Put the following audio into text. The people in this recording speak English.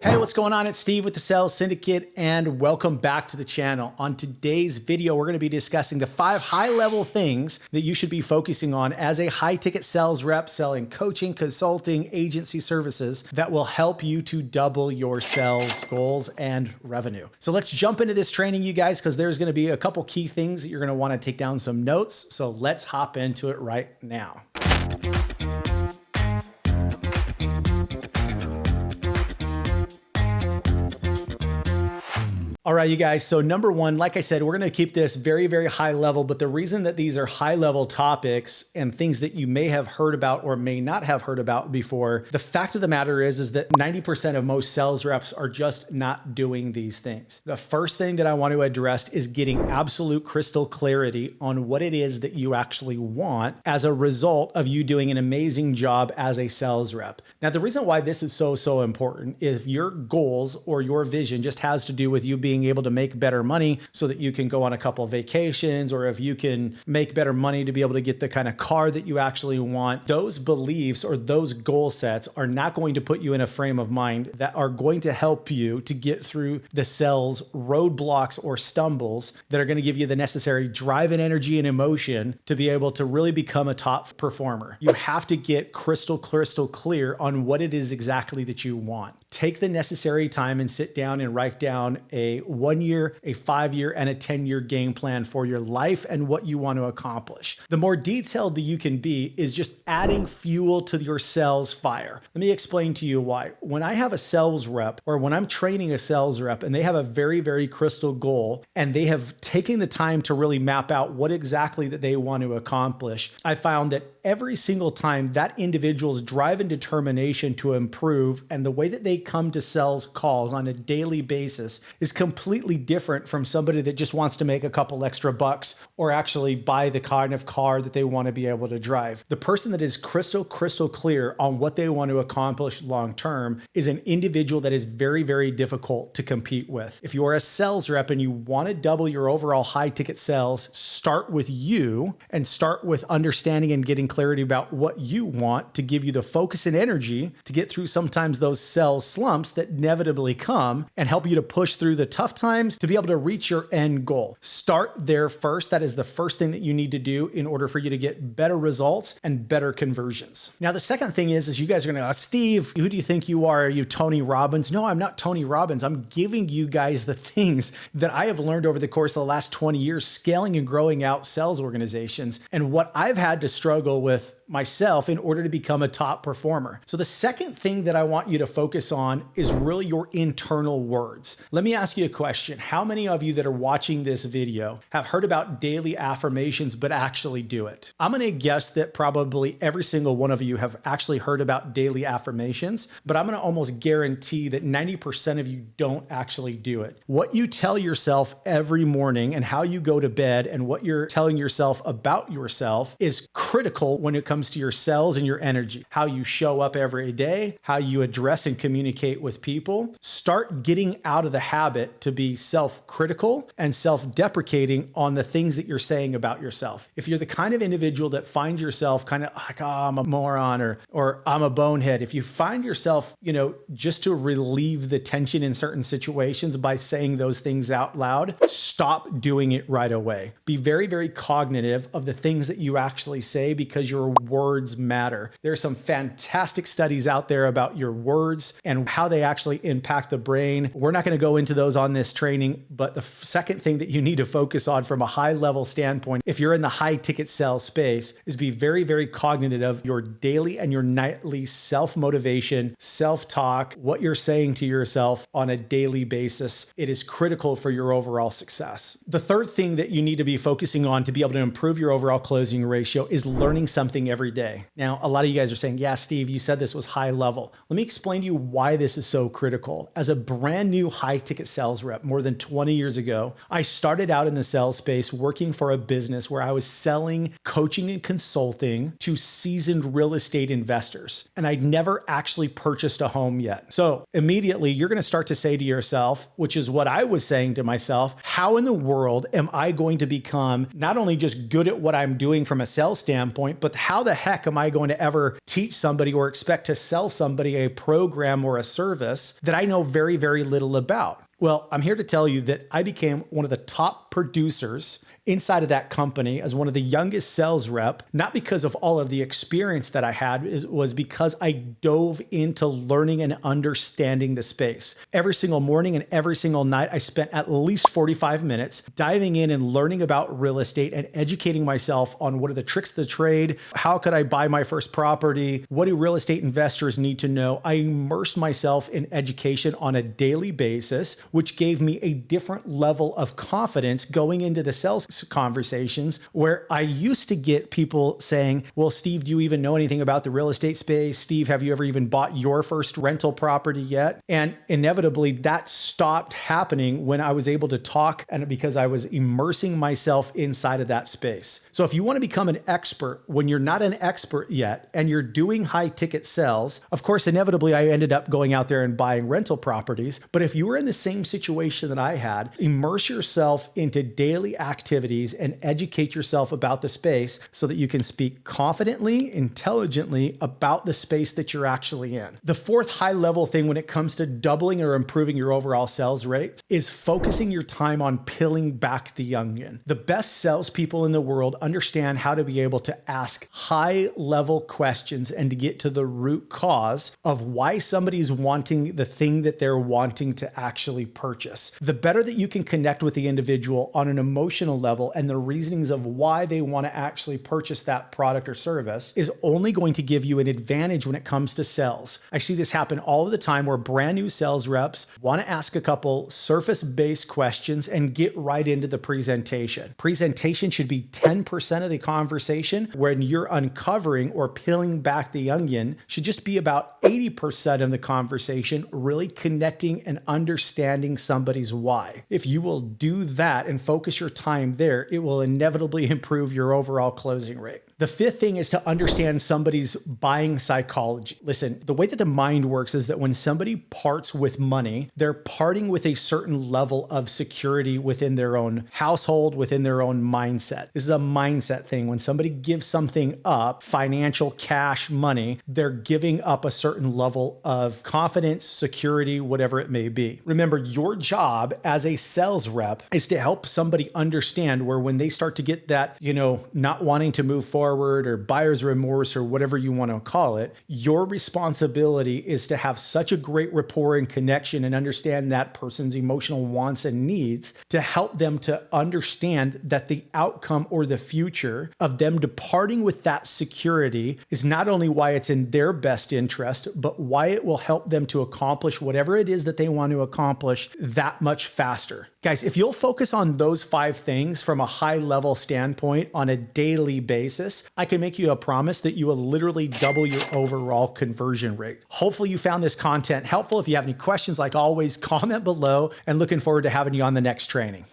Hey, what's going on? It's Steve with the Sales Syndicate, and welcome back to the channel. On today's video, we're going to be discussing the 5 high-level things that you should be focusing on as a high-ticket sales rep selling coaching, consulting, agency services that will help you to double your sales goals and revenue. So let's jump into this training, you guys, because there's going to be a couple key things that you're going to want to take down some notes. So let's hop into it right now. All right, you guys. So number one, like I said, we're going to keep this very, very high level. But the reason that these are high level topics and things that you may have heard about or may not have heard about before, the fact of the matter is that 90% of most sales reps are just not doing these things. The first thing that I want to address is getting absolute crystal clarity on what it is that you actually want as a result of you doing an amazing job as a sales rep. Now, the reason why this is so important is if your goals or your vision just has to do with you being able to make better money so that you can go on a couple of vacations, or if you can make better money to be able to get the kind of car that you actually want, those beliefs or those goal sets are not going to put you in a frame of mind that are going to help you to get through the sales roadblocks or stumbles that are going to give you the necessary drive and energy and emotion to be able to really become a top performer. You have to get crystal clear on what it is exactly that you want. Take the necessary time and sit down and write down a 1-year, a 5-year, and a 10-year game plan for your life and what you want to accomplish. The more detailed that you can be is just adding fuel to your sales fire. Let me explain to you why. When I have a sales rep, or when I'm training a sales rep and they have a very crystal goal and they have taken the time to really map out what exactly that they want to accomplish, I found that every single time that individual's drive and determination to improve and the way that they come to sales calls on a daily basis is completely different from somebody that just wants to make a couple extra bucks or actually buy the kind of car that they want to be able to drive. The person that is crystal clear on what they want to accomplish long term is an individual that is very difficult to compete with. If you are a sales rep and you want to double your overall high ticket sales, start with you and start with understanding and getting clarity about what you want to give you the focus and energy to get through sometimes those sales slumps that inevitably come and help you to push through the tough times to be able to reach your end goal. Start there first. That is the first thing that you need to do in order for you to get better results and better conversions. Now, the second thing is you guys are going to go, Steve, who do you think you are? Are you Tony Robbins? No, I'm not Tony Robbins. I'm giving you guys the things that I have learned over the course of the last 20 years, scaling and growing out sales organizations and what I've had to struggle with myself in order to become a top performer. So the second thing that I want you to focus on is really your internal words. Let me ask you a question. How many of you that are watching this video have heard about daily affirmations but actually do it? I'm going to guess that probably every single one of you have actually heard about daily affirmations, but I'm going to almost guarantee that 90% of you don't actually do it. What you tell yourself every morning and how you go to bed and what you're telling yourself about yourself is critical when it comes to your sales and your energy, how you show up every day, how you address and communicate with people. Start getting out of the habit to be self-critical and self-deprecating on the things that you're saying about yourself. If you're the kind of individual that finds yourself kind of like, oh, I'm a moron or I'm a bonehead, if you find yourself, just to relieve the tension in certain situations by saying those things out loud, stop doing it right away. Be very cognitive of the things that you actually say because your words matter. There's some fantastic studies out there about your words and how they actually impact the brain. We're not going to go into those on this training, but the second thing that you need to focus on from a high level standpoint, if you're in the high ticket sales space, is be very cognitive of your daily and your nightly self-motivation, self-talk, what you're saying to yourself on a daily basis. It is critical for your overall success. The third thing that you need to be focusing on to be able to improve your overall closing ratio is learning something every day. Now, a lot of you guys are saying, yeah, Steve, you said this was high level. Let me explain to you why this is so critical. As a brand new high ticket sales rep more than 20 years ago, I started out in the sales space working for a business where I was selling coaching and consulting to seasoned real estate investors. And I'd never actually purchased a home yet. So immediately you're going to start to say to yourself, which is what I was saying to myself, how in the world am I going to become not only just good at what I'm doing from a sales standpoint, but how the heck am I going to ever teach somebody or expect to sell somebody a program or a service that I know very, very little about? Well, I'm here to tell you that I became one of the top producers inside of that company as one of the youngest sales rep, not because of all of the experience that I had, was because I dove into learning and understanding the space. Every single morning and every single night, I spent at least 45 minutes diving in and learning about real estate and educating myself on what are the tricks of the trade, how could I buy my first property, what do real estate investors need to know. I immersed myself in education on a daily basis, which gave me a different level of confidence going into the sales conversations, where I used to get people saying, well, Steve, do you even know anything about the real estate space? Steve, have you ever even bought your first rental property yet? And inevitably that stopped happening when I was able to talk, and because I was immersing myself inside of that space. So if you want to become an expert when you're not an expert yet and you're doing high ticket sales, of course, inevitably I ended up going out there and buying rental properties. But if you were in the same situation that I had, immerse yourself into daily activities and educate yourself about the space so that you can speak confidently, intelligently about the space that you're actually in. The fourth high level thing when it comes to doubling or improving your overall sales rate is focusing your time on peeling back the onion. The best salespeople in the world understand how to be able to ask high level questions and to get to the root cause of why somebody's wanting the thing that they're wanting to actually purchase. The better that you can connect with the individual on an emotional level and the reasonings of why they want to actually purchase that product or service is only going to give you an advantage when it comes to sales. I see this happen all the time where brand new sales reps want to ask a couple surface-based questions and get right into the presentation. Presentation should be 10% of the conversation. When you're uncovering or peeling back the onion, should just be about 80% of the conversation, really connecting and understanding somebody's why. If you will do that and focus your time there, it will inevitably improve your overall closing rate. The fifth thing is to understand somebody's buying psychology. Listen, the way that the mind works is that when somebody parts with money, they're parting with a certain level of security within their own household, within their own mindset. This is a mindset thing. When somebody gives something up, financial, cash, money, they're giving up a certain level of confidence, security, whatever it may be. Remember, your job as a sales rep is to help somebody understand where when they start to get that, not wanting to move forward or buyer's remorse or whatever you want to call it, your responsibility is to have such a great rapport and connection and understand that person's emotional wants and needs to help them to understand that the outcome or the future of them departing with that security is not only why it's in their best interest, but why it will help them to accomplish whatever it is that they want to accomplish that much faster. Guys, if you'll focus on those 5 things from a high level standpoint on a daily basis, I can make you a promise that you will literally double your overall conversion rate. Hopefully you found this content helpful. If you have any questions, like always, comment below, and looking forward to having you on the next training.